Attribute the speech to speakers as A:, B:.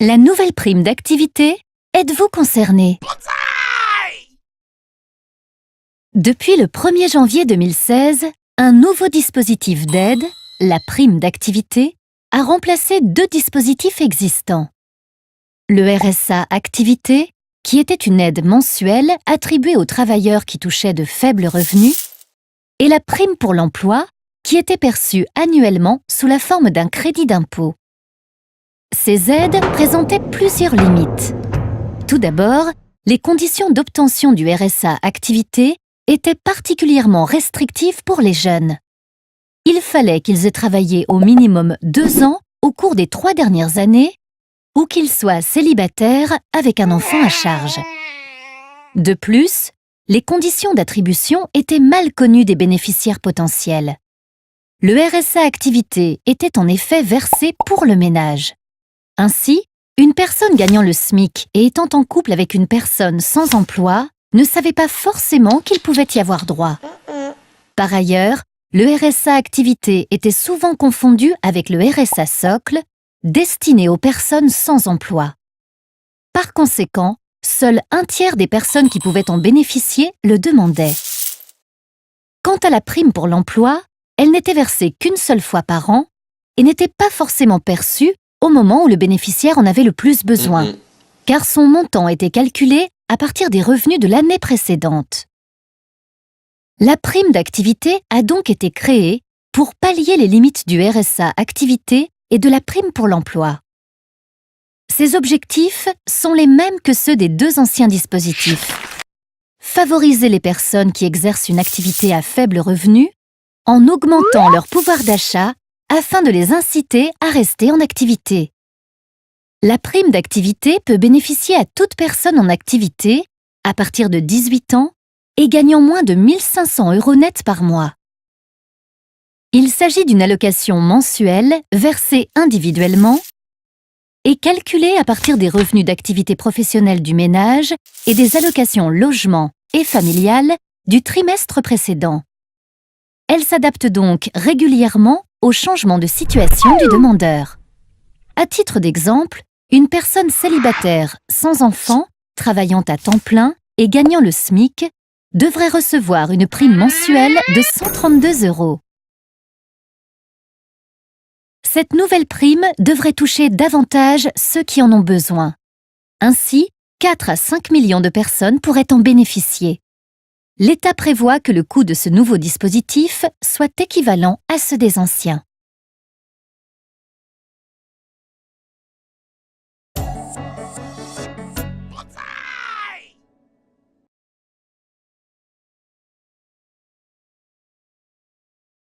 A: La nouvelle prime d'activité, êtes-vous concerné? Depuis le 1er janvier 2016, un nouveau dispositif d'aide, la prime d'activité, a remplacé deux dispositifs existants. Le RSA Activité, qui était une aide mensuelle attribuée aux travailleurs qui touchaient de faibles revenus, et la prime pour l'emploi, qui était perçue annuellement sous la forme d'un crédit d'impôt. Ces aides présentaient plusieurs limites. Tout d'abord, les conditions d'obtention du RSA Activité étaient particulièrement restrictives pour les jeunes. Il fallait qu'ils aient travaillé au minimum 2 ans au cours des 3 dernières années ou qu'ils soient célibataires avec un enfant à charge. De plus, les conditions d'attribution étaient mal connues des bénéficiaires potentiels. Le RSA Activité était en effet versé pour le ménage. Ainsi, une personne gagnant le SMIC et étant en couple avec une personne sans emploi ne savait pas forcément qu'il pouvait y avoir droit. Par ailleurs, le RSA Activité était souvent confondu avec le RSA Socle, destiné aux personnes sans emploi. Par conséquent, seul 1/3 des personnes qui pouvaient en bénéficier le demandaient. Quant à la prime pour l'emploi, elle n'était versée qu'une seule fois par an et n'était pas forcément perçue au moment où le bénéficiaire en avait le plus besoin, car son montant était calculé à partir des revenus de l'année précédente. La prime d'activité a donc été créée pour pallier les limites du RSA Activité et de la prime pour l'emploi. Ces objectifs sont les mêmes que ceux des deux anciens dispositifs. Favoriser les personnes qui exercent une activité à faible revenu en augmentant leur pouvoir d'achat afin de les inciter à rester en activité. La prime d'activité peut bénéficier à toute personne en activité à partir de 18 ans et gagnant moins de 1 500 € net par mois. Il s'agit d'une allocation mensuelle versée individuellement et calculée à partir des revenus d'activité professionnelle du ménage et des allocations logement et familiales du trimestre précédent. Elle s'adapte donc régulièrement au changement de situation du demandeur. À titre d'exemple, une personne célibataire sans enfant, travaillant à temps plein et gagnant le SMIC, devrait recevoir une prime mensuelle de 132 €. Cette nouvelle prime devrait toucher davantage ceux qui en ont besoin. Ainsi, 4 à 5 millions de personnes pourraient en bénéficier. L'État prévoit que le coût de ce nouveau dispositif soit équivalent à ceux des anciens.